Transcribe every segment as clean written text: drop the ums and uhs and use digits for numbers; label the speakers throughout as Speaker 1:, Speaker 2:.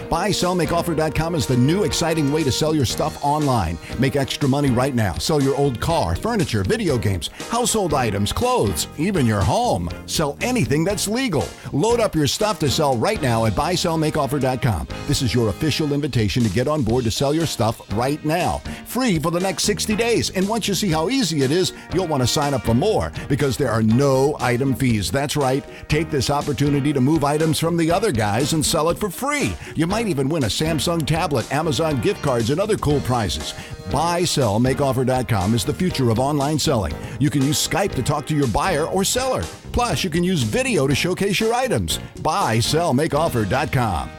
Speaker 1: BuySellMakeOffer.com is the new exciting way to sell your stuff online. Make extra money right now. Sell your old car, furniture, video games, household items, clothes, even your home. Sell anything that's legal. Load up your stuff to sell right now at BuySellMakeOffer.com. This is your official invitation to get on board to sell your stuff right now. Free for the next 60 days. And once you see how easy it is, you'll want to sign up for more because there are no item fees. That's right. Take this opportunity to move items from the other guys and sell it for free. You might even win a Samsung tablet, Amazon gift cards, and other cool prizes. BuySellMakeOffer.com is the future of online selling. You can use Skype to talk to your buyer or seller. Plus, you can use video to showcase your items. BuySellMakeOffer.com.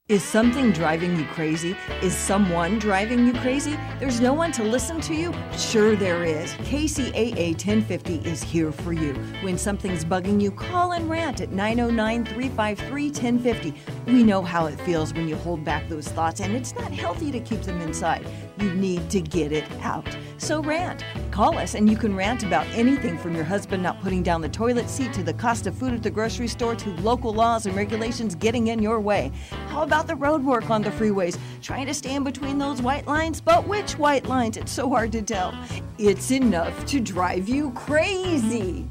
Speaker 2: Is something driving you crazy? Is someone driving you crazy? There's no one to listen to you? Sure there is. Kcaa 1050 is here for you. When something's bugging you, call and rant at 909-353-1050. We know how it feels when you hold back those thoughts, and it's not healthy to keep them inside. You need to get it out. So rant. Call us and you can rant about anything from your husband not putting down the toilet seat to the cost of food at the grocery store to local laws and regulations getting in your way. How about the road work on the freeways? Trying to stand between those white lines? But which white lines? It's so hard to tell. It's enough to drive you crazy.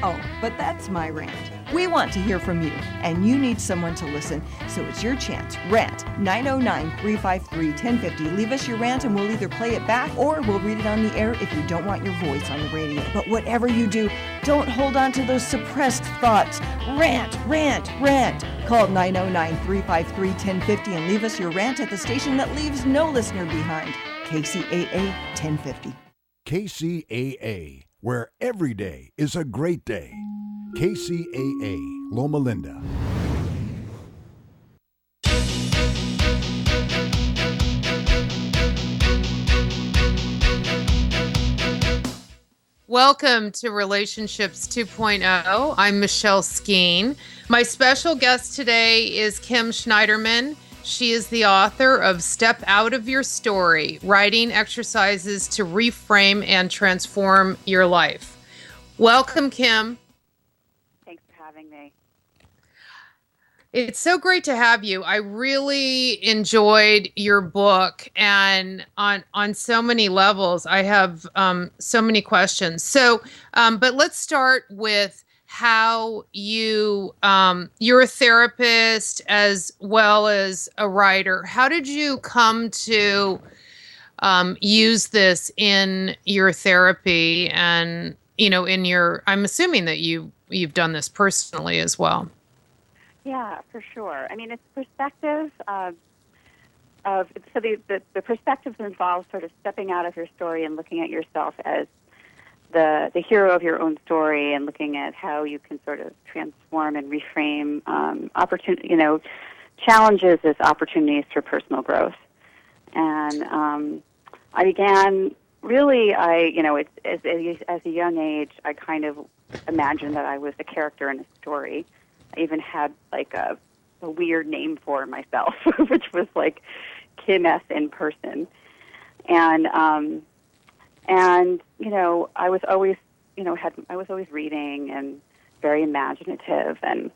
Speaker 2: Oh, but that's my rant. We want to hear from you, and you need someone to listen, so it's your chance. Rant, 909-353-1050. Leave us your rant, and we'll either play it back or we'll read it on the air if you don't want your voice on the radio. But whatever you do, don't hold on to those suppressed thoughts. Rant, rant, rant. Call 909-353-1050 and leave us your rant at the station that leaves no listener behind. Kcaa 1050.
Speaker 1: KCAA, where every day is a great day. KCAA, Loma Linda.
Speaker 3: Welcome to Relationships 2.0. I'm Michelle Skeen. My special guest today is Kim Schneiderman. She is the author of Step Out of Your Story, Writing Exercises to Reframe and Transform Your Life. Welcome, Kim.
Speaker 4: Thanks for having me.
Speaker 3: It's so great to have you. I really enjoyed your book, and on so many levels, I have so many questions. So, but let's start with how you're a therapist as well as a writer. How did you come to use this in your therapy, and I'm assuming that you've done this personally as well.
Speaker 4: Yeah, for sure. I mean, it's perspective the perspective involves sort of stepping out of your story and looking at yourself as the hero of your own story, and looking at how you can sort of transform and reframe challenges as opportunities for personal growth. And I began really, as a young age, I kind of imagined that I was a character in a story. I even had like a weird name for myself, which was like Kim S. in person. And I was always, I was always reading and very imaginative. And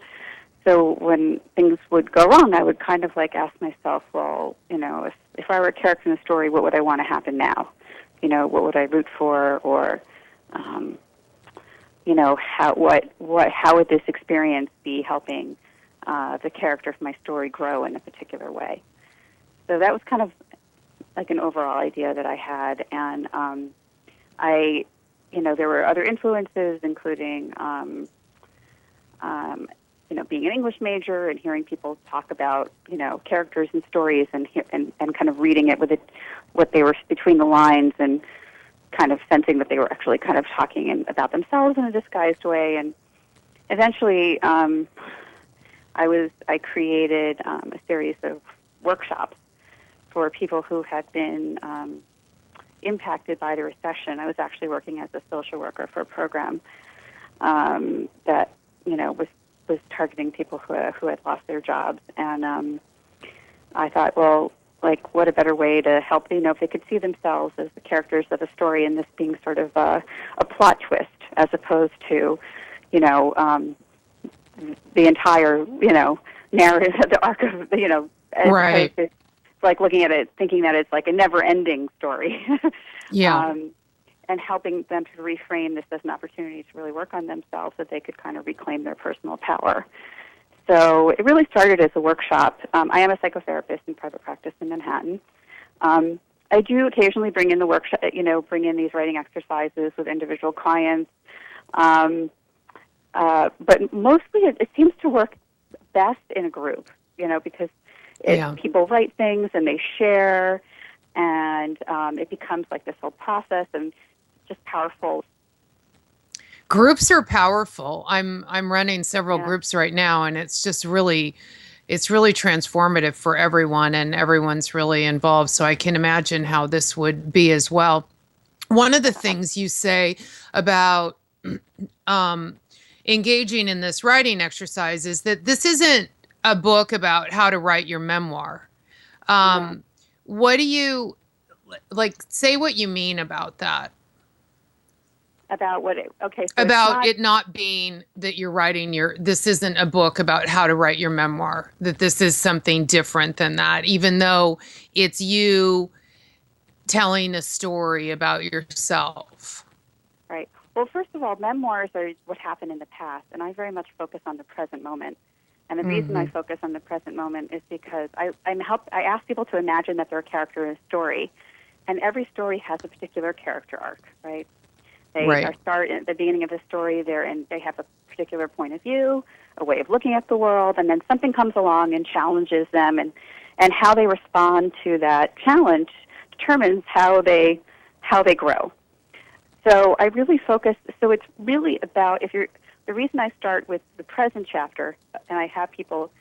Speaker 4: so when things would go wrong, I would kind of like ask myself, well, if I were a character in the story, what would I want to happen now? What would I root for? Or, how would this experience be helping the character of my story grow in a particular way? So that was kind of like an overall idea that I had, and there were other influences, including being an English major and hearing people talk about characters and stories, and kind of reading it with what they were between the lines, and kind of sensing that they were actually kind of talking about themselves in a disguised way. And eventually, I created a series of workshops for people who had been impacted by the recession. I was actually working as a social worker for a program that was targeting people who had lost their jobs, and I thought, well, like, what a better way to help, if they could see themselves as the characters of a story, and this being sort of a plot twist, as opposed to, the entire, narrative, the arc of, as
Speaker 3: Right.
Speaker 4: opposed to like looking at it, thinking that it's like a never-ending story.
Speaker 3: Yeah.
Speaker 4: And helping them to reframe this as an opportunity to really work on themselves so they could kind of reclaim their personal power. So it really started as a workshop. I am a psychotherapist in private practice in Manhattan. I do occasionally bring in the workshop, bring in these writing exercises with individual clients. But mostly it seems to work best in a group, because
Speaker 3: Yeah.
Speaker 4: people write things and they share, and it becomes like this whole process and just powerful.
Speaker 3: Groups are powerful. I'm running several
Speaker 4: Yeah.
Speaker 3: groups right now, and it's really transformative for everyone, and everyone's really involved. So I can imagine how this would be as well. One of the things you say about engaging in this writing exercise is that this isn't a book about how to write your memoir. What do you say what you mean about that?
Speaker 4: About what it, okay, so
Speaker 3: About it not being that you're writing this isn't a book about how to write your memoir, that this is something different than that, even though it's you telling a story about yourself.
Speaker 4: Right. Well, first of all, memoirs are what happened in the past, and I very much focus on the present moment. And the reason I focus on the present moment is because I ask people to imagine that they're a character in a story, and every story has a particular character arc, right? They start at the beginning of the story. They have a particular point of view, a way of looking at the world, and then something comes along and challenges them, and how they respond to that challenge determines how they grow. So I really focus. So it's really about the reason I start with the present chapter, and I have people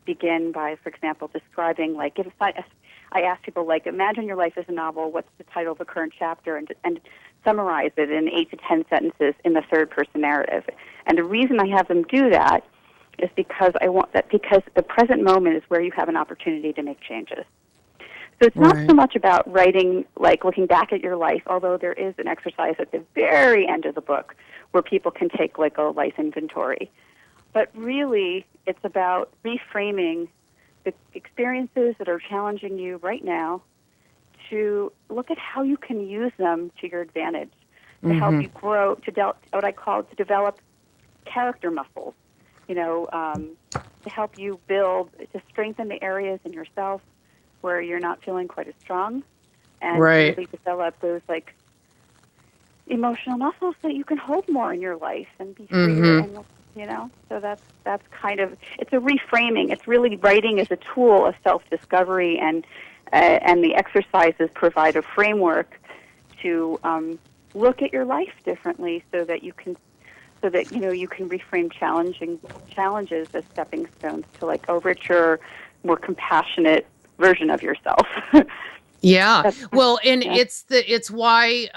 Speaker 4: begin by, for example, describing I ask people imagine your life as a novel. What's the title of the current chapter, and summarize it in 8 to 10 sentences in the third person narrative. And the reason I have them do that is because because the present moment is where you have an opportunity to make changes. So it's not so much about writing, looking back at your life, although there is an exercise at the very end of the book where people can take a life inventory. But really, it's about reframing the experiences that are challenging you right now to look at how you can use them to your advantage, to help you grow, to develop character muscles, to help you build, to strengthen the areas in yourself where you're not feeling quite as strong, and really develop those emotional muscles that you can hold more in your life and be freer. And so that's kind of, it's a reframing. It's really writing as a tool of self-discovery, and the exercises provide a framework to look at your life differently, so that you can reframe challenges as stepping stones to a richer, more compassionate version of yourself.
Speaker 3: Yeah. Well, and it's why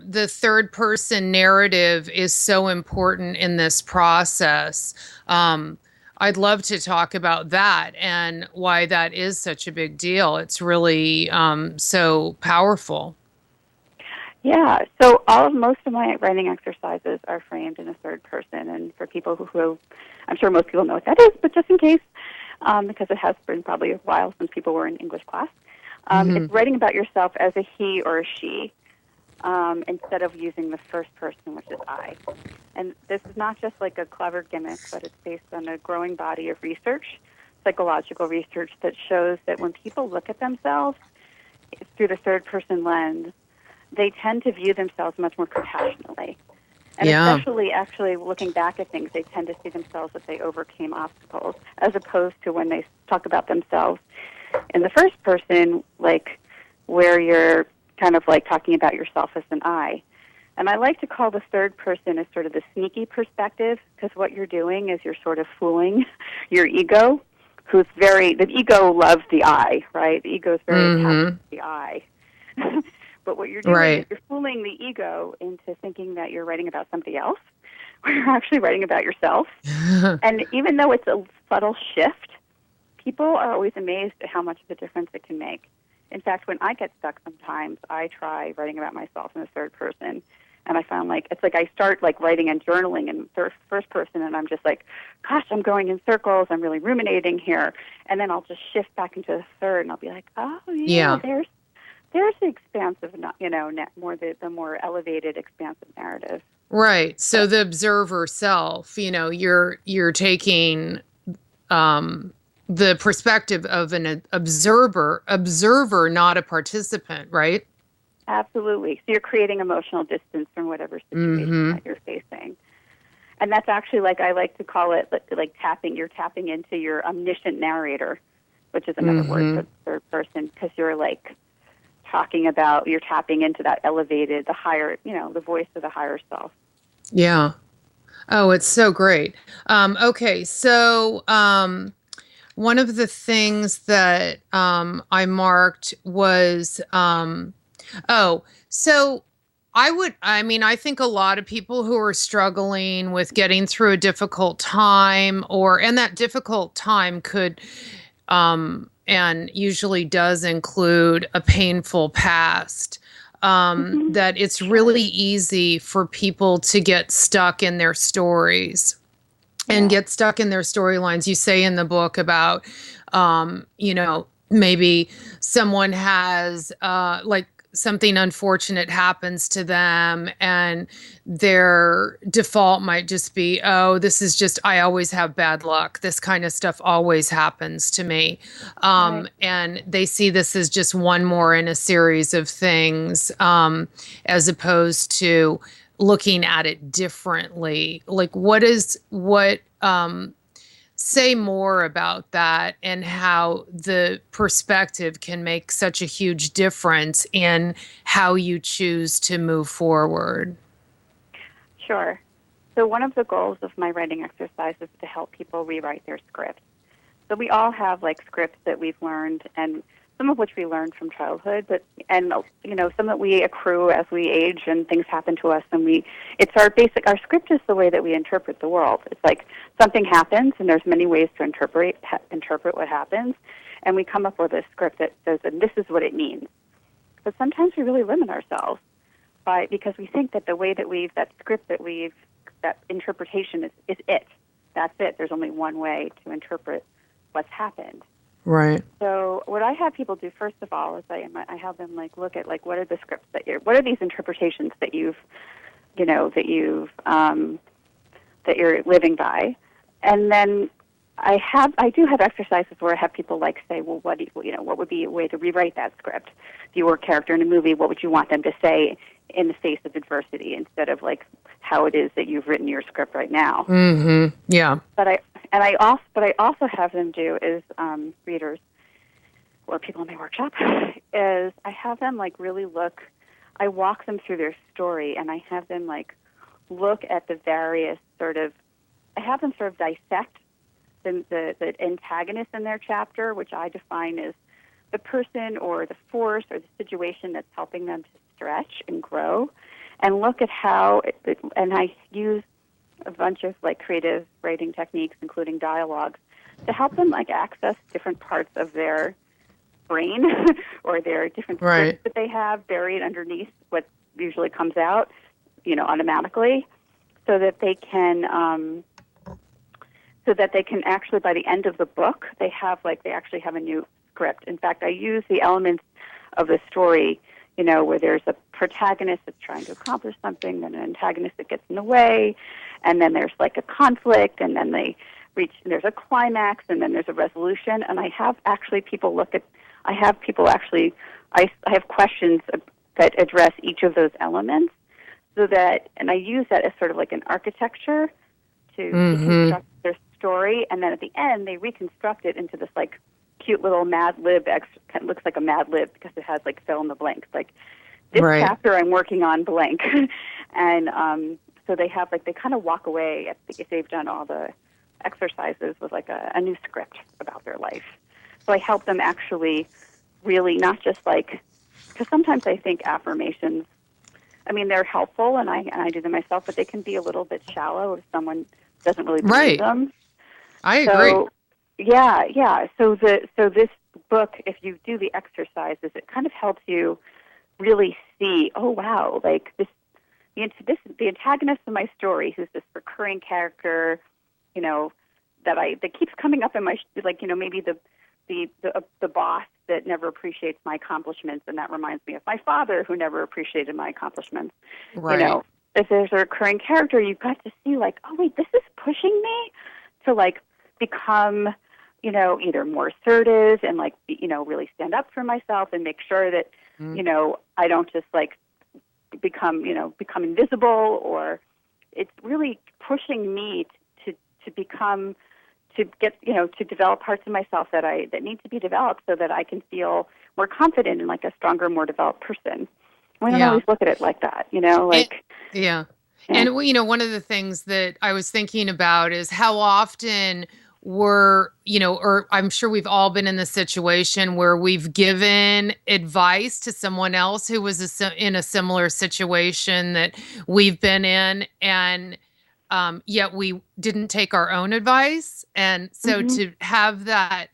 Speaker 3: the third person narrative is so important in this process. I'd love to talk about that and why that is such a big deal. It's really so powerful.
Speaker 4: Yeah. So most of my writing exercises are framed in a third person, and for people who I'm sure most people know what that is, but just in case, because it has been probably a while since people were in English class. It's writing about yourself as a he or a she, instead of using the first person, which is I. And this is not just a clever gimmick, but it's based on a growing body of research, psychological research, that shows that when people look at themselves through the third person lens, they tend to view themselves much more compassionately. And especially actually looking back at things, they tend to see themselves as they overcame obstacles, as opposed to when they talk about themselves in the first person, where you're kind of talking about yourself as an I. And I like to call the third person as sort of the sneaky perspective, because what you're doing is you're sort of fooling your ego, the ego loves the I, right? The ego is very attached to the I. But what you're doing is you're fooling the ego into thinking that you're writing about somebody else, when you're actually writing about yourself. And even though it's a subtle shift, people are always amazed at how much of a difference it can make. In fact, when I get stuck sometimes, I try writing about myself in the third person, And I found like, it's like I start like writing and journaling in first person, and I'm just like, gosh, I'm going in circles. I'm really ruminating here. And then I'll just shift back into the third, and I'll be like, oh, yeah. There's the expansive, more the more elevated, expansive narrative.
Speaker 3: Right. So the observer self, you're taking the perspective of an observer, not a participant, right?
Speaker 4: Absolutely. So you're creating emotional distance from whatever situation that you're facing. And that's actually, like, I like to call it like you're tapping into your omniscient narrator, which is another word for the third person, because you're like you're tapping into that elevated, the higher, the voice of the higher self.
Speaker 3: Yeah. Oh, it's so great. Okay. So, one of the things that, I marked was, so I think a lot of people who are struggling with getting through a difficult time, and that difficult time could, and usually does include a painful past, that it's really easy for people to get stuck in their stories and get stuck in their storylines. You say in the book about, maybe someone has, like, something unfortunate happens to them, and their default might just be, oh, this is just, I always have bad luck. This kind of stuff always happens to me. And they see this as just one more in a series of things, as opposed to looking at it differently. Like, say more about that, and how the perspective can make such a huge difference in how you choose to move forward.
Speaker 4: Sure. So one of the goals of my writing exercise is to help people rewrite their scripts. So we all have like scripts that we've learned, and some of which we learned from childhood, and some that we accrue as we age and things happen to us, and our script is the way that we interpret the world. It's like something happens, and there's many ways to interpret what happens, and we come up with a script that says, and this is what it means. But sometimes we really limit ourselves because we think that the way that that interpretation is it. That's it. There's only one way to interpret what's happened.
Speaker 3: Right.
Speaker 4: So what I have people do first of all is I have them like look at like what are the scripts what are these interpretations that that you're living by, and then I do have exercises where I have people like say, well, what would be a way to rewrite that script? If you were a character in a movie, what would you want them to say in the face of adversity instead of like how it is that you've written your script right now?
Speaker 3: Mm-hmm. Yeah.
Speaker 4: But I also have them do is readers or people in my workshop is I have them like really look. I walk them through their story, and I have them like look at the various I have them sort of dissect the antagonist in their chapter, which I define as the person or the force or the situation that's helping them to stretch and grow, and look at how and I use a bunch of like creative writing techniques, including dialogues, to help them like access different parts of their brain or their different scripts that they have buried underneath what usually comes out, automatically, so that they can actually, by the end of the book, they actually have a new script. In fact, I use the elements of the story, where there's a protagonist that's trying to accomplish something, then an antagonist that gets in the way, and then there's like a conflict, and then there's a climax, and then there's a resolution. And I have questions that address each of those elements, and I use that as sort of like an architecture to construct their story, and then at the end they reconstruct it into this like cute little Mad Lib. It looks like a Mad Lib because it has like fill in the blanks. Like this chapter I'm working on blank, and so they kind of walk away if they've done all the exercises with like a new script about their life. So I help them actually really not just like, because sometimes I think affirmations, they're helpful and I do them myself, but they can be a little bit shallow if someone doesn't really believe them.
Speaker 3: I agree.
Speaker 4: Yeah. So this book, if you do the exercises, it kind of helps you really see, oh wow, like this, the antagonist of my story, who's this recurring character, that keeps coming up in my, maybe the boss that never appreciates my accomplishments, and that reminds me of my father who never appreciated my accomplishments.
Speaker 3: Right.
Speaker 4: If there's a recurring character, you've got to see oh wait, this is pushing me to become, either more assertive and really stand up for myself and make sure that, I don't just become invisible, or it's really pushing me to become, to get, to develop parts of myself that need to be developed so that I can feel more confident and a stronger, more developed person. We don't always look at it like that,
Speaker 3: Yeah. And, one of the things that I was thinking about is how often or I'm sure we've all been in the situation where we've given advice to someone else who was in a similar situation that we've been in, and yet we didn't take our own advice. And so to have that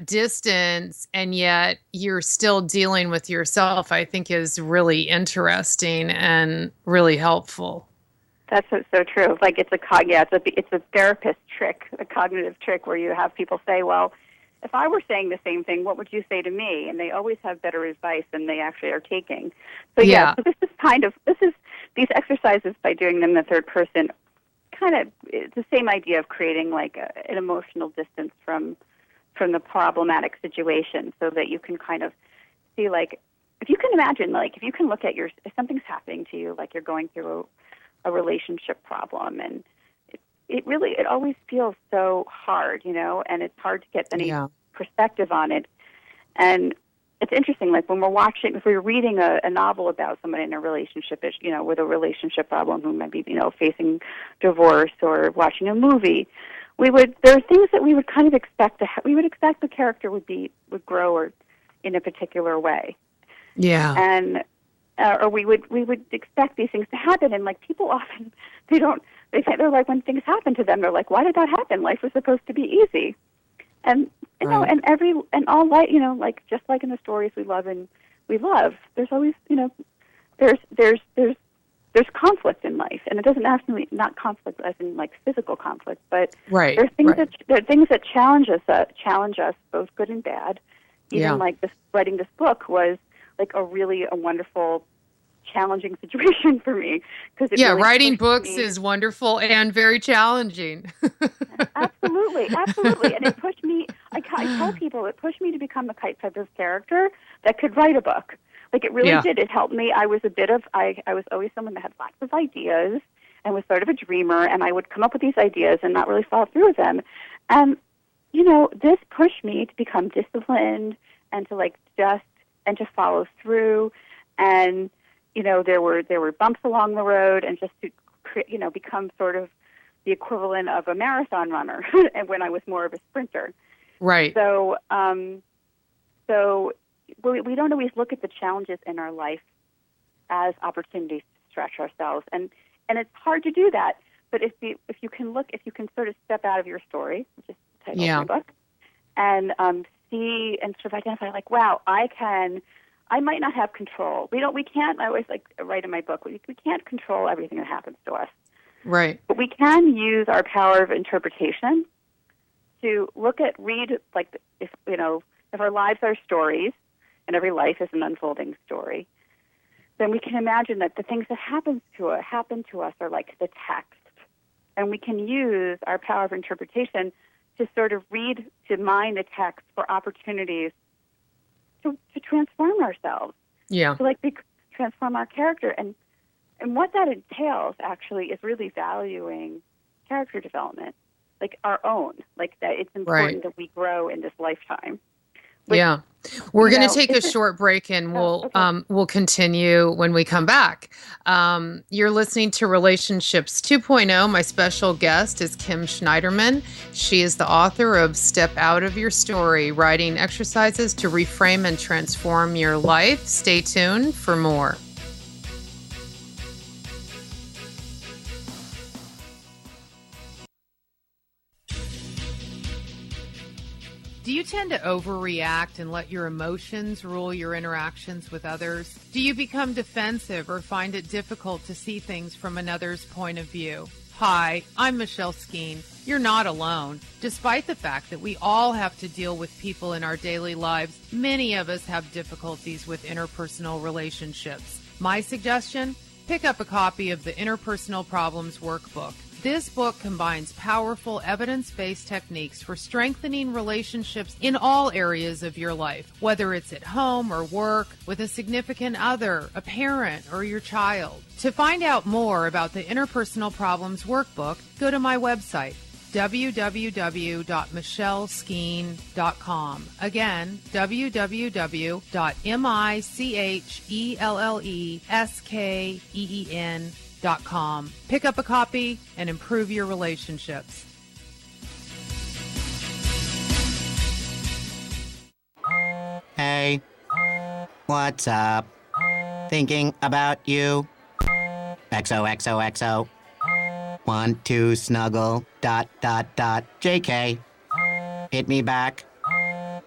Speaker 3: distance, and yet you're still dealing with yourself, I think is really interesting and really helpful.
Speaker 4: That's so true. It's a therapist trick, a cognitive trick, where you have people say, well, if I were saying the same thing, what would you say to me? And they always have better advice than they actually are taking. So so this is these exercises, by doing them in the third person, it's the same idea of creating an emotional distance from the problematic situation, so that you can kind of see, if you can imagine, if you can look at if something's happening to you, you're going through a relationship problem, and it always feels so hard, and it's hard to get any perspective on it. And it's interesting, when if we're reading a novel about somebody in a relationship, with a relationship problem, who might be, facing divorce, or watching a movie, there are things that we would kind of expect we would expect the character would grow or in a particular way.
Speaker 3: Yeah.
Speaker 4: And or we would expect these things to happen, and people often they're like, when things happen to them, they're like, why did that happen? Life was supposed to be easy. And and all life, just like in the stories we love, there's always, there's conflict in life, and it doesn't have to be not conflict as in physical conflict, but there are things that challenge us, both good and bad. Even writing this book was a wonderful, challenging situation for me, because really
Speaker 3: writing books is wonderful and very challenging.
Speaker 4: Absolutely, and it pushed me. I tell people it pushed me to become the type of character that could write a book. It really did. It helped me. I was always someone that had lots of ideas and was sort of a dreamer, and I would come up with these ideas and not really follow through with them. And this pushed me to become disciplined and to and to follow through. And there were bumps along the road, and just to become sort of the equivalent of a marathon runner, and when I was more of a sprinter.
Speaker 3: Right.
Speaker 4: So we don't always look at the challenges in our life as opportunities to stretch ourselves, and it's hard to do that. But if you can sort of step out of your story, which is the title of my book, and see and sort of identify, wow, I might not have control. We can't. I always write in my book, we can't control everything that happens to us.
Speaker 3: Right.
Speaker 4: But we can use our power of interpretation to read if our lives are stories, and every life is an unfolding story, then we can imagine that the things that happen to us are like the text, and we can use our power of interpretation to sort of mine the text for opportunities to transform ourselves.
Speaker 3: Yeah.
Speaker 4: To transform our character, and what that entails actually is really valuing character development, our own, that it's important that we grow in this lifetime.
Speaker 3: We're going to take a short break, and we'll continue when we come back. You're listening to Relationships 2.0. My special guest is Kim Schneiderman. She is the author of Step Out of Your Story, Writing Exercises to Reframe and Transform Your Life. Stay tuned for more. Do you tend to overreact and let your emotions rule your interactions with others? Do you become defensive or find it difficult to see things from another's point of view? Hi, I'm Michelle Skeen. You're not alone. Despite the fact that we all have to deal with people in our daily lives, many of us have difficulties with interpersonal relationships. My suggestion? Pick up a copy of the Interpersonal Problems Workbook. This book combines powerful evidence-based techniques for strengthening relationships in all areas of your life, whether it's at home or work, with a significant other, a parent, or your child. To find out more about the Interpersonal Problems Workbook, go to my website, www.michelleskeen.com. Again, www.michelleskeen.com. Pick up a copy and improve your relationships.
Speaker 5: Hey, what's up? Thinking about you. XOXOXO. Want to snuggle. ... JK. Hit me back.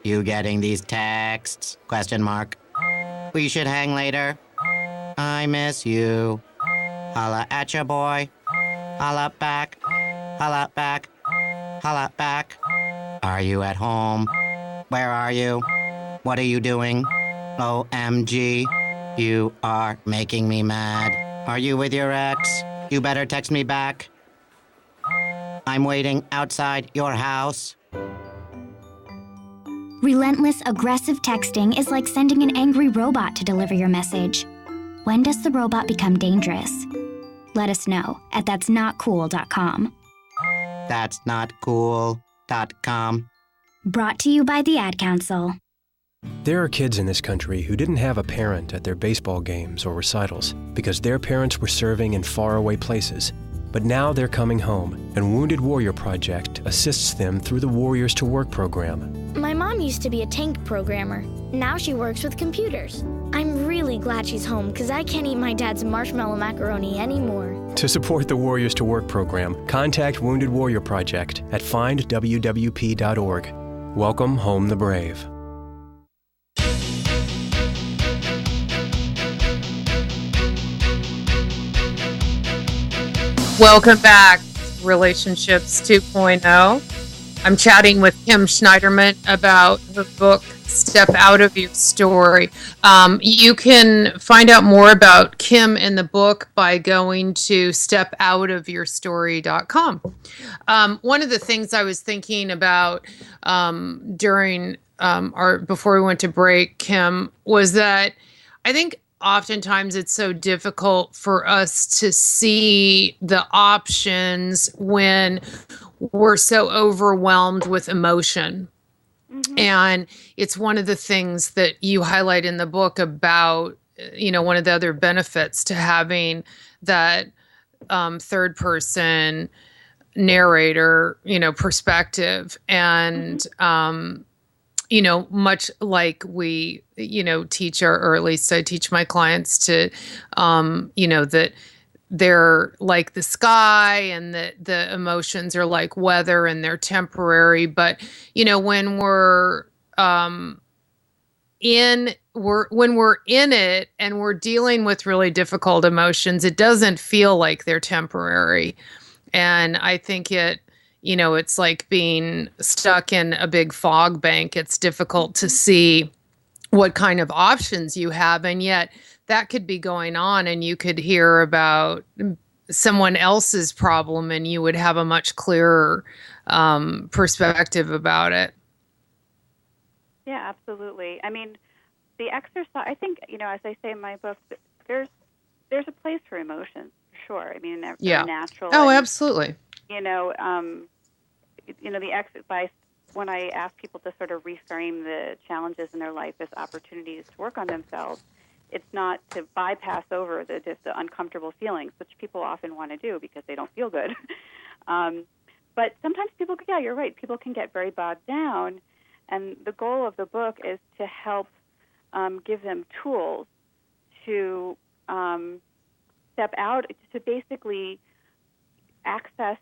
Speaker 5: You getting these texts? Question mark. We should hang later. I miss you. Holla at ya, boy. Holla back. Holla back. Holla back. Are you at home? Where are you? What are you doing? OMG. You are making me mad. Are you with your ex? You better text me back. I'm waiting outside your house.
Speaker 6: Relentless, aggressive texting is like sending an angry robot to deliver your message. When does the robot become dangerous? Let us know at that'snotcool.com.
Speaker 5: That'snotcool.com.
Speaker 6: Brought to you by the Ad Council.
Speaker 7: There are kids in this country who didn't have a parent at their baseball games or recitals because their parents were serving in faraway places. But now they're coming home, and Wounded Warrior Project assists them through the Warriors to Work program.
Speaker 8: My mom used to be a tank programmer. Now she works with computers. I'm really glad she's home because I can't eat my dad's marshmallow macaroni anymore.
Speaker 7: To support the Warriors to Work program, contact Wounded Warrior Project at findwwp.org. Welcome home the brave.
Speaker 3: Welcome back, Relationships 2.0. I'm chatting with Kim Schneiderman about the book, Step Out of Your Story. You can find out more about Kim and the book by going to stepoutofyourstory.com. One of the things I was thinking about during before we went to break, Kim, was that I think oftentimes it's so difficult for us to see the options when we're so overwhelmed with emotion. Mm-hmm. And it's one of the things that you highlight in the book about, one of the other benefits to having that third person narrator, perspective. And, much like we, teach or at least I teach my clients to, that they're like the sky and that the emotions are like weather and they're temporary. But, when we're in it and we're dealing with really difficult emotions, it doesn't feel like they're temporary. And I think it's like being stuck in a big fog bank. It's difficult to see what kind of options you have. And yet that could be going on and you could hear about someone else's problem and you would have a much clearer perspective about it.
Speaker 4: Yeah, absolutely. I mean, the exercise, I think, as I say in my book, there's a place for emotions, for sure. I mean, they're natural.
Speaker 3: Oh, absolutely.
Speaker 4: The exercise, when I ask people to sort of reframe the challenges in their life as opportunities to work on themselves, it's not to bypass over the uncomfortable feelings, which people often want to do because they don't feel good. But sometimes people, you're right, people can get very bogged down. And the goal of the book is to help give them tools to step out, to basically access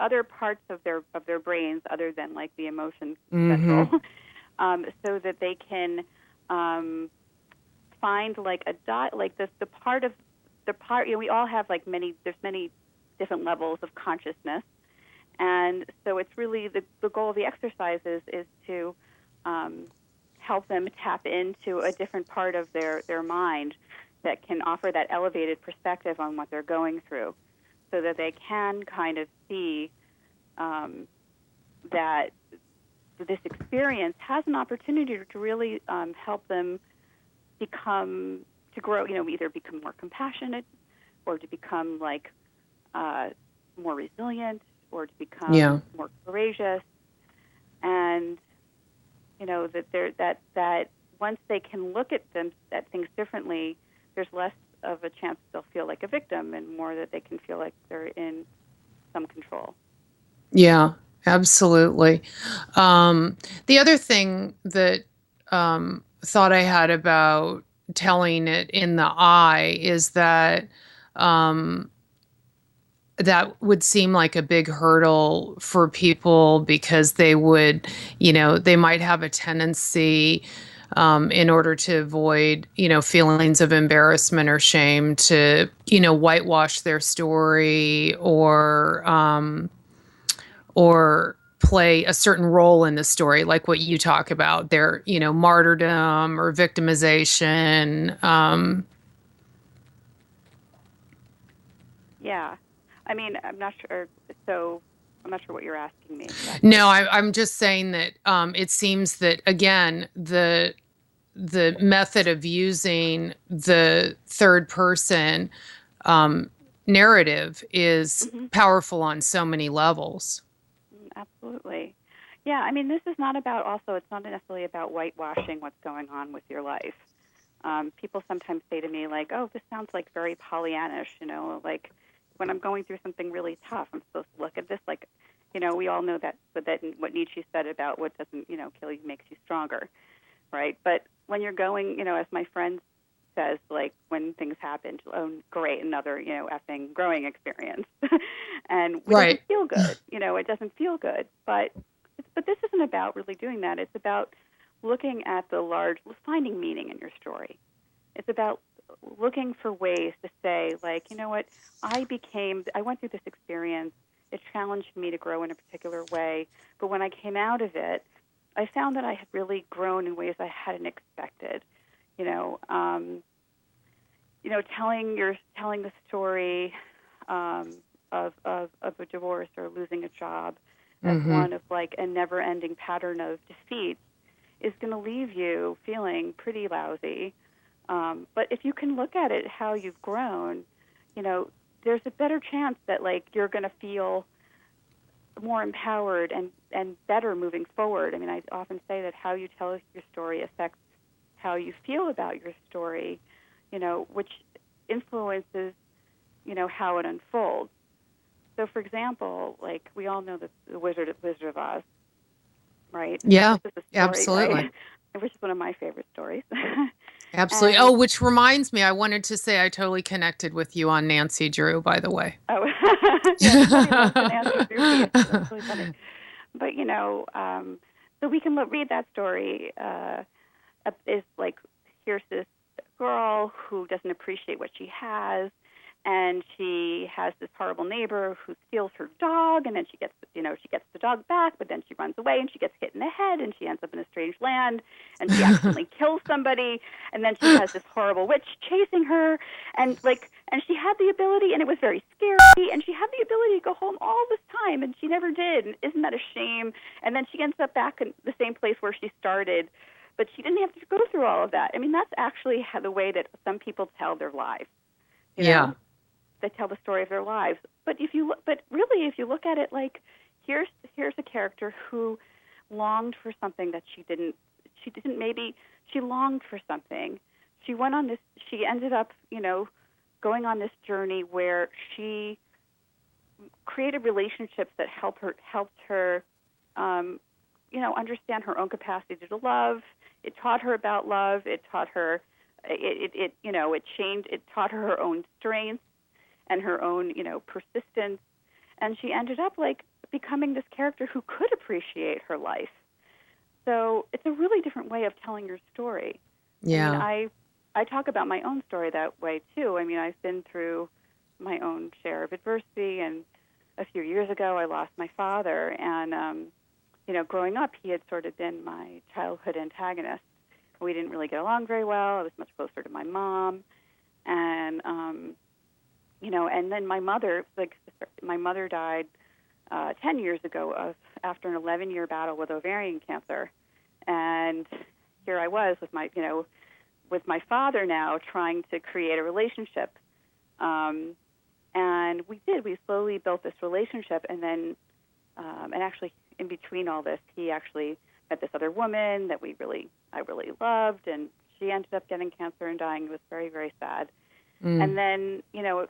Speaker 4: other parts of their brains other than like the emotion central, so that they can find like the part of the part. We all have like there's many different levels of consciousness, and so it's really the goal of the exercises is to help them tap into a different part of their mind that can offer that elevated perspective on what they're going through, so that they can kind of see that this experience has an opportunity to really help them to grow, either become more compassionate or to become like more resilient or to become more courageous. And, that once they can look at things differently, there's less of a chance they'll feel like a victim and more that they can feel like they're in some control.
Speaker 3: Yeah, absolutely. The other thing that thought I had about telling it in the eye is that that would seem like a big hurdle for people because they would, they might have a tendency in order to avoid, feelings of embarrassment or shame to, whitewash their story or play a certain role in the story, like what you talk about, their, martyrdom or victimization.
Speaker 4: Yeah. I mean, I'm not sure. So I'm not sure what you're asking me exactly.
Speaker 3: No, I'm just saying that it seems that, again, the method of using the third person narrative is powerful on so many levels.
Speaker 4: Absolutely. Yeah, I mean, this is not about it's not necessarily about whitewashing what's going on with your life. People sometimes say to me, like, oh, this sounds like very Pollyannish, like when I'm going through something really tough, I'm supposed to look at this like, we all know that what Nietzsche said about what doesn't, kill you makes you stronger, right? But when you're going, as my friend says, like when things happen, oh, great, another, effing growing experience. And it doesn't feel good, it doesn't feel good. But this isn't about really doing that. It's about looking at finding meaning in your story. It's about looking for ways to say, like, you know what, I went through this experience. It challenged me to grow in a particular way. But when I came out of it, I found that I had really grown in ways I hadn't expected. Telling the story of a divorce or losing a job as one of like a never-ending pattern of defeat is going to leave you feeling pretty lousy. But if you can look at it how you've grown, there's a better chance that like you're going to feel more empowered and better moving forward. I mean, I often say that how you tell your story affects how you feel about your story, which influences, how it unfolds. So, for example, like we all know the Wizard of Oz, right?
Speaker 3: Yeah,
Speaker 4: this is a story,
Speaker 3: absolutely.
Speaker 4: Right? Which is one of my favorite stories.
Speaker 3: Absolutely. Which reminds me, I wanted to say I totally connected with you on Nancy Drew, by the way.
Speaker 4: Oh, yeah, everybody loves the Nancy Drew piece. That's really funny. But, so we can read that story. Is like, here's this girl who doesn't appreciate what she has, and she has this horrible neighbor who steals her dog, and then she gets the dog back, but then she runs away and she gets hit in the head and she ends up in a strange land and she accidentally kills somebody, and then she has this horrible witch chasing her, and she had the ability, and it was very scary, and she had the ability to go home all this time, and she never did, and isn't that a shame? And then she ends up back in the same place where she started, but she didn't have to go through all of that. I mean, that's actually the way that some people tell their lives. You know? They tell the story of their lives. But if you look at it, like here's a character who longed for something that she longed for something. She ended up, going on this journey where she created relationships that helped her understand her own capacity to love. It taught her about love. It taught her, it taught her own strengths and her own, persistence. And she ended up like becoming this character who could appreciate her life. So it's a really different way of telling your story.
Speaker 3: Yeah.
Speaker 4: I mean, I talk about my own story that way too. I mean, I've been through my own share of adversity, and a few years ago I lost my father, and growing up he had sort of been my childhood antagonist. We didn't really get along very well. I was much closer to my mom, and and then my mother died 10 years ago after an 11-year battle with ovarian cancer, and here I was with my father now trying to create a relationship, and we slowly built this relationship, and then and actually in between all this, he actually met this other woman that I really loved, and she ended up getting cancer and dying. It was very, very sad. And then,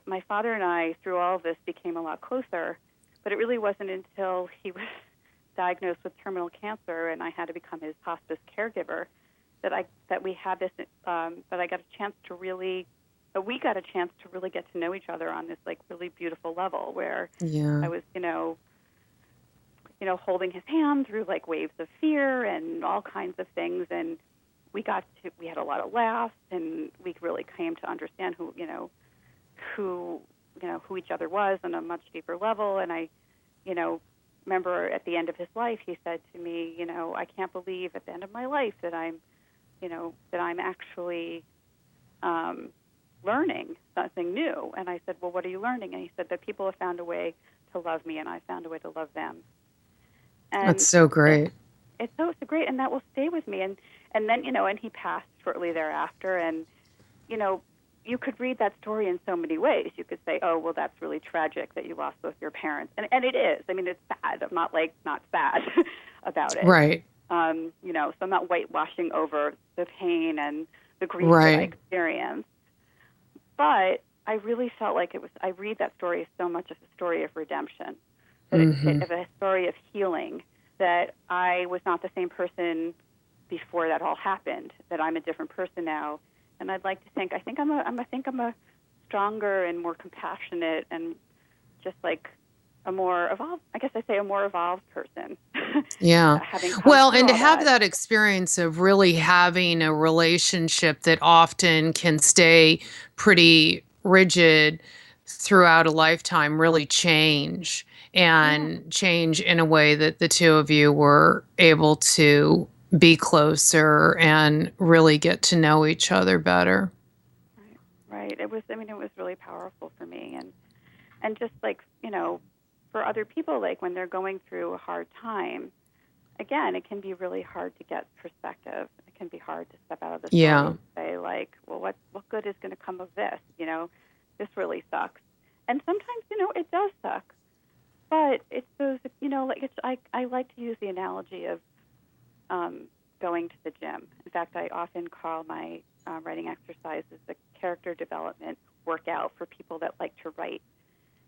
Speaker 4: my father and I, through all of this, became a lot closer, but it really wasn't until he was diagnosed with terminal cancer and I had to become his hospice caregiver that we got a chance to really get to know each other on this like really beautiful level where I was, holding his hand through like waves of fear and all kinds of things, and we had a lot of laughs, and we really came to understand who each other was on a much deeper level. And I, remember at the end of his life, he said to me, I can't believe at the end of my life that I'm actually learning something new. And I said, well, what are you learning? And he said that people have found a way to love me, and I found a way to love them. And
Speaker 3: that's so great.
Speaker 4: It's so great, and that will stay with me. And then, and he passed shortly thereafter, and, you could read that story in so many ways. You could say, oh, well, that's really tragic that you lost both your parents. And it is. I mean, it's sad. I'm not sad about it.
Speaker 3: Right.
Speaker 4: So I'm not whitewashing over the pain and the grief
Speaker 3: right.
Speaker 4: that I experienced. But I really felt like I read that story so much as a story of redemption, of a story of healing, that I was not the same person before that all happened, that I'm a different person now. And I'd like to think, I think I'm a stronger and more compassionate and just like a more evolved person.
Speaker 3: Yeah.
Speaker 4: Well,
Speaker 3: and to have that experience of really having a relationship that often can stay pretty rigid throughout a lifetime really change in a way that the two of you were able to be closer and really get to know each other better.
Speaker 4: Right. It was really powerful for me, and just like, for other people, like when they're going through a hard time, again, it can be really hard to get perspective. It can be hard to step out of the story and say like, well, what good is going to come of this? This really sucks. And sometimes, it does suck. But it's those, I like to use the analogy of going to the gym. In fact, I often call my writing exercises the character development workout for people that like to write.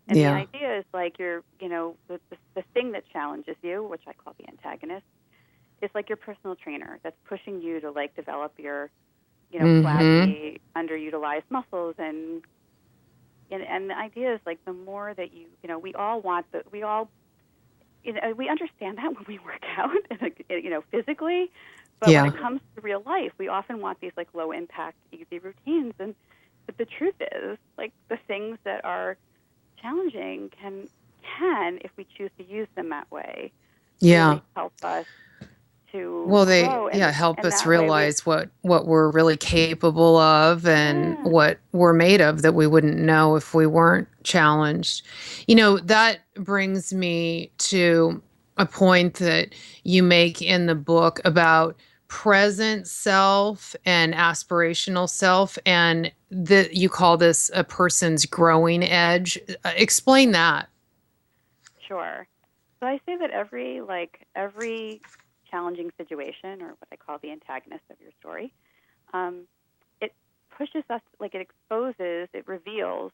Speaker 4: And the idea is like the thing that challenges you, which I call the antagonist, is like your personal trainer that's pushing you to like develop your, flabby, underutilized muscles and the idea is like the more that we understand that when we work out, physically, but when it comes to real life, we often want these like low impact, easy routines. But the truth is, like the things that are challenging can, if we choose to use them that way, really help us to grow.
Speaker 3: Help us realize what we're really capable of and what we're made of that we wouldn't know if we weren't challenged. That brings me to a point that you make in the book about present self and aspirational self, and that you call this a person's growing edge. Explain that.
Speaker 4: Sure. So I say that every challenging situation, or what I call the antagonist of your story, it pushes us, like it exposes, it reveals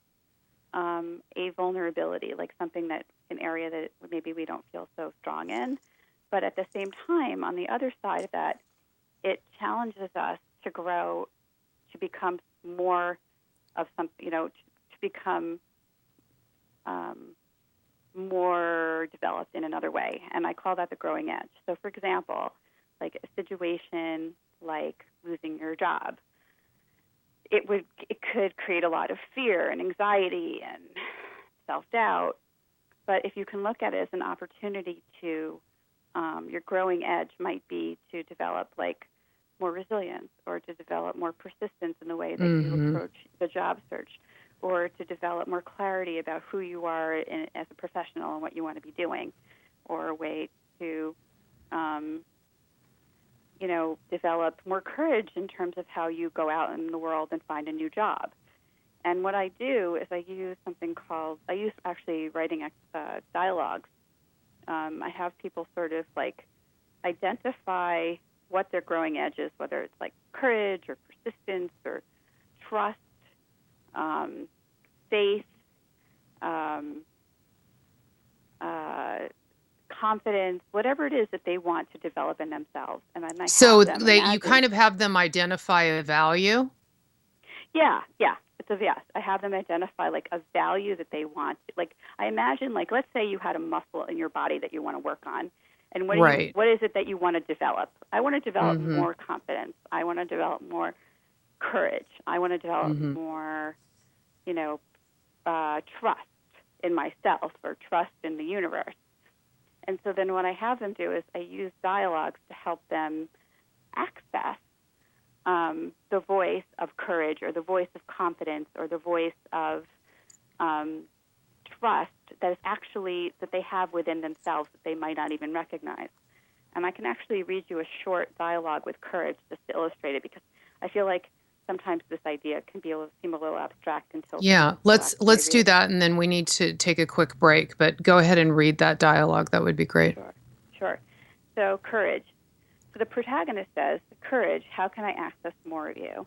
Speaker 4: a vulnerability, like something an area that maybe we don't feel so strong in. But at the same time, on the other side of that, it challenges us to grow, to become more of something, to become more developed in another way, and I call that the growing edge. So, for example, like a situation like losing your job, it could create a lot of fear and anxiety and self-doubt. But if you can look at it as an opportunity to, your growing edge might be to develop like more resilience, or to develop more persistence in the way that you approach the job search, or to develop more clarity about who you are as a professional and what you want to be doing, or a way to, develop more courage in terms of how you go out in the world and find a new job. And what I do is I use actually writing dialogues. I have people sort of like identify what their growing edge is, whether it's like courage or persistence or trust, faith, confidence, whatever it is that they want to develop in themselves. And then
Speaker 3: you kind of have them identify a value?
Speaker 4: Yeah, it's a yes. I have them identify like a value that they want. Like I imagine, like let's say you had a muscle in your body that you want to work on, and what is it that you want to develop? I want to develop more confidence. I want to develop more courage. I want to develop more, trust in myself or trust in the universe. And so then what I have them do is I use dialogues to help them access the voice of courage, or the voice of confidence, or the voice of trust that is actually that they have within themselves that they might not even recognize. And I can actually read you a short dialogue with courage just to illustrate it, because I feel like sometimes this idea can seem a little abstract until
Speaker 3: let's do that, and then we need to take a quick break. But go ahead and read that dialogue. That would be great.
Speaker 4: Sure. So courage. So the protagonist says, "Courage, how can I access more of you?"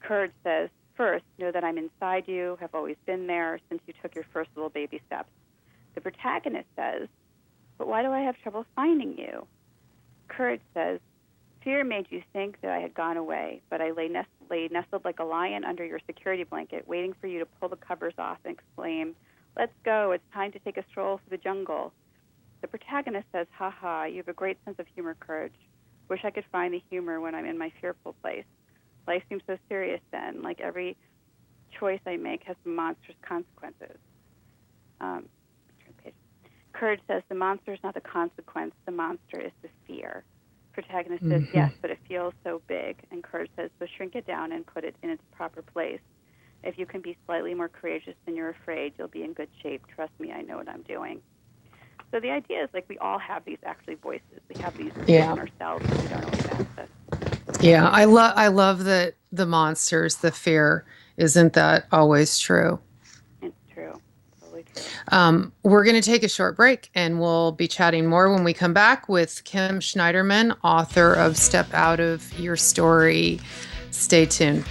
Speaker 4: Courage says, "First, know that I'm inside you, have always been there since you took your first little baby steps." The protagonist says, "But why do I have trouble finding you?" Courage says, "Fear made you think that I had gone away, but I lay nestled like a lion under your security blanket, waiting for you to pull the covers off and exclaim, 'Let's go, it's time to take a stroll through the jungle.'" The protagonist says, "Ha ha, you have a great sense of humor, Courage. Wish I could find the humor when I'm in my fearful place. Life seems so serious then, like every choice I make has monstrous consequences." Courage says, "The monster is not the consequence, the monster is the fear." Protagonist says, "Yes, but it feels so big." And Courage says, "So shrink it down and put it in its proper place. If you can be slightly more courageous than you're afraid, you'll be in good shape. Trust me, I know what I'm doing." So the idea is like we all have these actually voices. We have these in ourselves that we don't always access.
Speaker 3: Yeah, I love that the monsters, the fear. Isn't that always true?
Speaker 4: It's true. Totally true.
Speaker 3: We're going to take a short break, and we'll be chatting more when we come back with Kim Schneiderman, author of Step Out of Your Story. Stay tuned.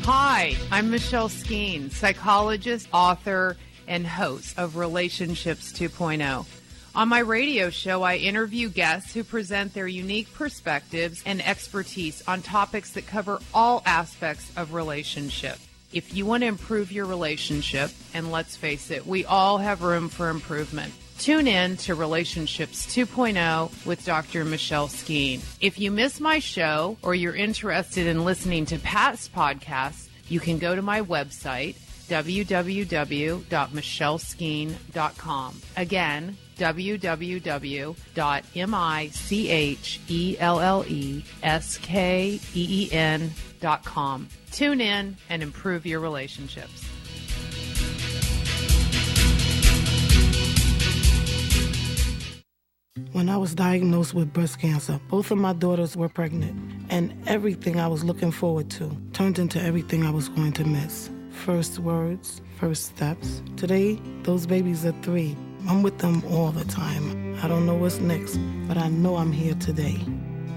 Speaker 3: Hi, I'm Michelle Skeen, psychologist, author, and host of Relationships 2.0. On my radio show, I interview guests who present their unique perspectives and expertise on topics that cover all aspects of relationship. If you want to improve your relationship, and let's face it, we all have room for improvement, tune in to Relationships 2.0 with Dr. Michelle Skeen. If you miss my show, or you're interested in listening to past podcasts, you can go to my website, www.michelleskeen.com. Again, www.michelleskeen.com. Tune in and improve your relationships.
Speaker 9: When I was diagnosed with breast cancer, both of my daughters were pregnant, and everything I was looking forward to turned into everything I was going to miss. First words, first steps. Today, those babies are 3. I'm with them all the time. I don't know what's next, but I know I'm here today.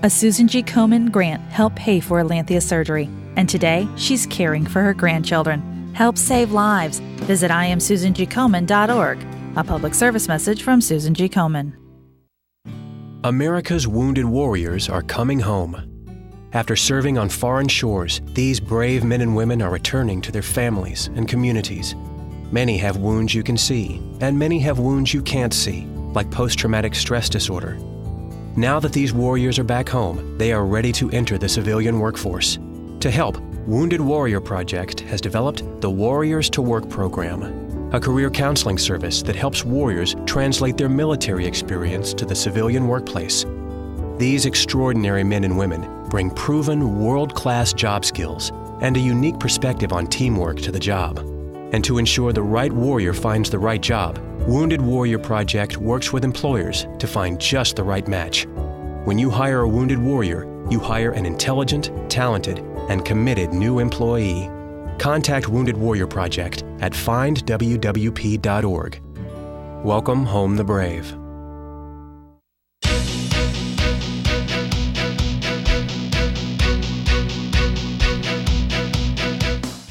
Speaker 10: A Susan G. Komen grant helped pay for Alanthia's surgery, and today she's caring for her grandchildren. Help save lives. Visit IamSusanGKomen.org. A public service message from Susan G. Komen.
Speaker 7: America's wounded warriors are coming home. After serving on foreign shores, these brave men and women are returning to their families and communities. Many have wounds you can see, and many have wounds you can't see, like post-traumatic stress disorder. Now that these warriors are back home, they are ready to enter the civilian workforce. To help, Wounded Warrior Project has developed the Warriors to Work program, a career counseling service that helps warriors translate their military experience to the civilian workplace. These extraordinary men and women bring proven world-class job skills and a unique perspective on teamwork to the job. And to ensure the right warrior finds the right job, Wounded Warrior Project works with employers to find just the right match. When you hire a wounded warrior, you hire an intelligent, talented, and committed new employee. Contact Wounded Warrior Project at findwwp.org. Welcome home the brave.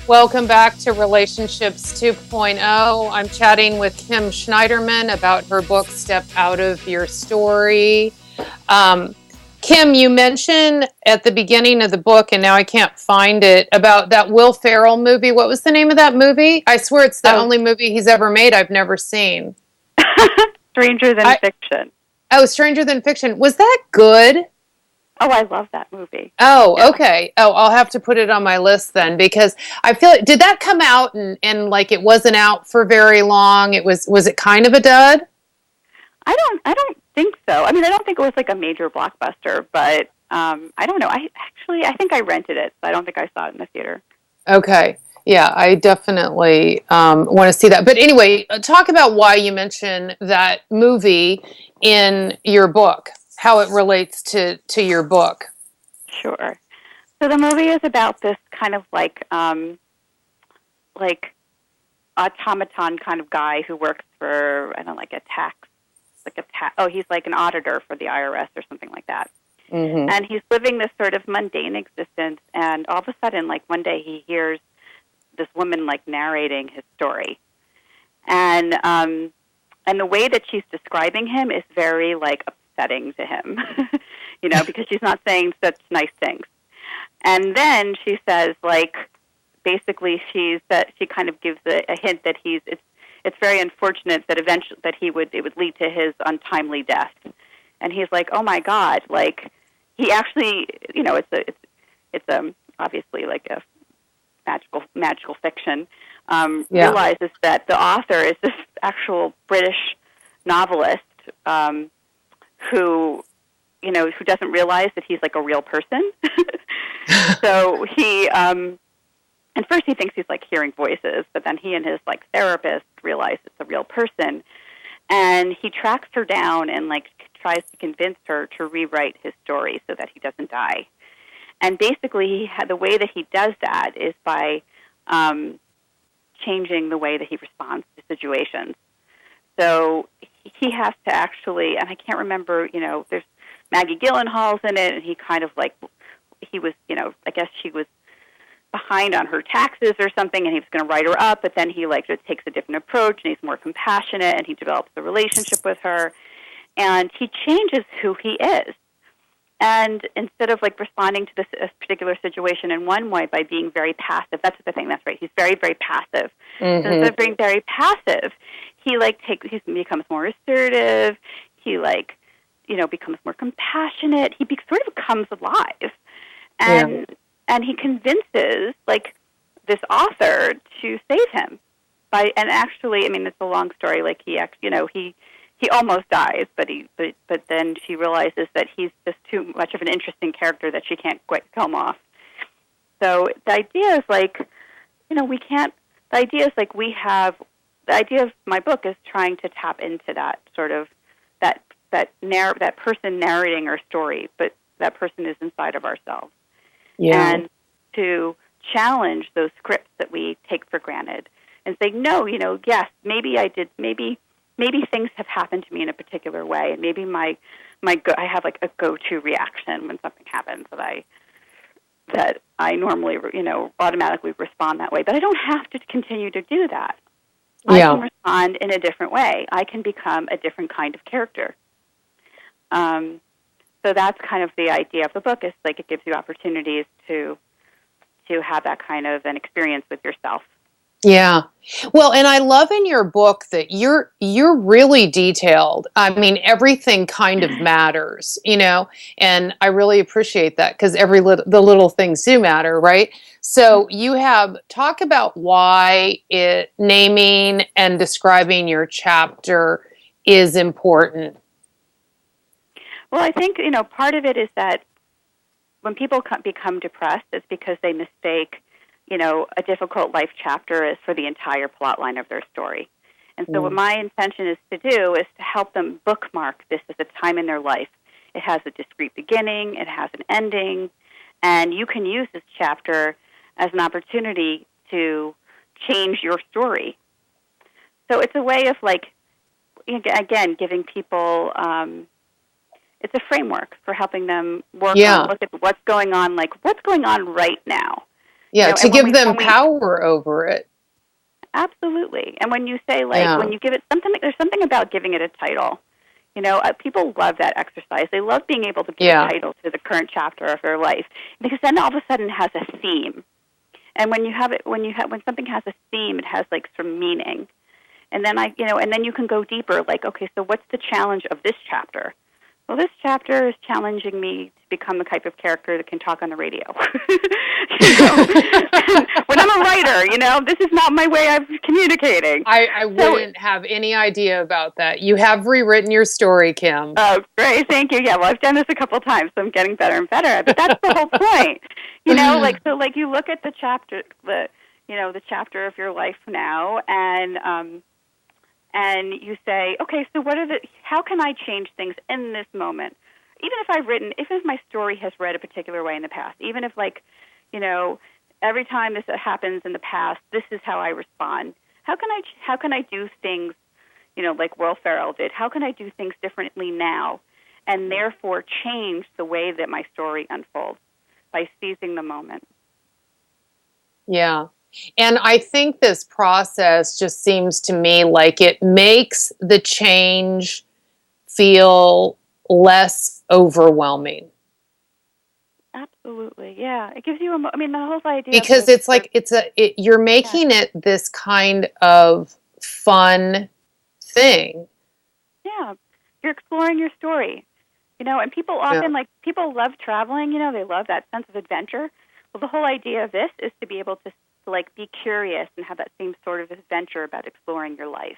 Speaker 3: Welcome back to Relationships 2.0. I'm chatting with Kim Schneiderman about her book, Step Out of Your Story. Kim, you mentioned at the beginning of the book, and now I can't find it, about that Will Ferrell movie. What was the name of that movie? I swear it's the only movie he's ever made I've never seen.
Speaker 4: Stranger Than Fiction.
Speaker 3: Oh, Stranger Than Fiction. Was that good?
Speaker 4: Oh, I love that movie.
Speaker 3: Oh, yeah. Okay. Oh, I'll have to put it on my list then, because I feel did that come out and like it wasn't out for very long? Was it kind of a dud?
Speaker 4: I don't think so. I mean, I don't think it was like a major blockbuster, but I don't know. I think I rented it, so I don't think I saw it in the theater.
Speaker 3: Okay. Yeah, I definitely want to see that. But anyway, talk about why you mentioned that movie in your book, how it relates to your book.
Speaker 4: Sure. So the movie is about this kind of like automaton kind of guy who works for, I don't know, he's like an auditor for the IRS or something like that. Mm-hmm. And he's living this sort of mundane existence, and all of a sudden, like one day he hears this woman like narrating his story. And the way that she's describing him is very like upsetting to him, because she's not saying such nice things. And then she says, like, basically she kind of gives a hint that it's very unfortunate that eventually it would lead to his untimely death. And he's like, oh my God, like he actually, it's obviously like a magical fiction. Realizes that the author is this actual British novelist who doesn't realize that he's like a real person. So he, at first he thinks he's like hearing voices, but then he and his like therapist realize it's a real person, and he tracks her down and like tries to convince her to rewrite his story so that he doesn't die. And basically, the way that he does that is by changing the way that he responds to situations. So he has to actually, and I can't remember, there's Maggie Gyllenhaal's in it, and he kind of like, he was, I guess she was behind on her taxes or something, and he was going to write her up, but then he like just takes a different approach, and he's more compassionate, and he develops a relationship with her, and he changes who he is. And instead of like responding to this particular situation in one way by being very passive, that's the thing, that's right, he's very, very passive. Mm-hmm. So instead of being very passive, he becomes more assertive, he like, becomes more compassionate, he sort of becomes alive. And he convinces like this author to save him and actually, I mean, it's a long story, like he almost dies, but then she realizes that he's just too much of an interesting character that she can't quite come off. So the idea is like, the idea of my book is trying to tap into that sort of, that person narrating our story, but that person is inside of ourselves. Yeah. And to challenge those scripts that we take for granted and say, no, yes, maybe things have happened to me in a particular way, and maybe I have like a go-to reaction when something happens that I normally automatically respond that way, but I don't have to continue to do that. Yeah. I can respond in a different way. I can become a different kind of character. so that's kind of the idea of the book, is like it gives you opportunities to have that kind of an experience with yourself.
Speaker 3: Yeah. Well, and I love in your book that you're really detailed. I mean, everything kind of matters, and I really appreciate that, because the little things do matter, right? So you talk about why naming and describing your chapter is important.
Speaker 4: Well, I think, part of it is that when people become depressed, it's because they mistake, a difficult life chapter is for the entire plot line of their story. And so what my intention is to do is to help them bookmark this as a time in their life. It has a discrete beginning, it has an ending, and you can use this chapter as an opportunity to change your story. So it's a way of, like, again, giving people, it's a framework for helping them look at what's going on, like what's going on right now.
Speaker 3: Yeah, to give them power over it.
Speaker 4: Absolutely. And when you say, like, when you give it something, there's something about giving it a title. People love that exercise. They love being able to give a title to the current chapter of their life, because then all of a sudden it has a theme. And when something has a theme, it has, like, some meaning. And then and then you can go deeper, like, okay, so what's the challenge of this chapter? Well, this chapter is challenging me to become the type of character that can talk on the radio. When I'm a writer, this is not my way of communicating.
Speaker 3: I wouldn't have any idea about that. You have rewritten your story, Kim.
Speaker 4: Oh, great. Thank you. Yeah, well, I've done this a couple times, so I'm getting better and better. But that's the whole point. You look at the chapter, the chapter of your life now, and you say, okay, so how can I change things in this moment? Even if my story has read a particular way in the past, even if, like, every time this happens in the past, this is how I respond. How can I do things, like Will Ferrell did? How can I do things differently now, and therefore change the way that my story unfolds by seizing the moment?
Speaker 3: Yeah. And I think this process just seems to me like it makes the change feel less overwhelming.
Speaker 4: Absolutely, yeah. It gives you the whole idea.
Speaker 3: Because it's like you're making it this kind of fun thing.
Speaker 4: Yeah, you're exploring your story, and people often, people love traveling, they love that sense of adventure. Well, the whole idea of this is to be able to, like, be curious and have that same sort of adventure about exploring your life,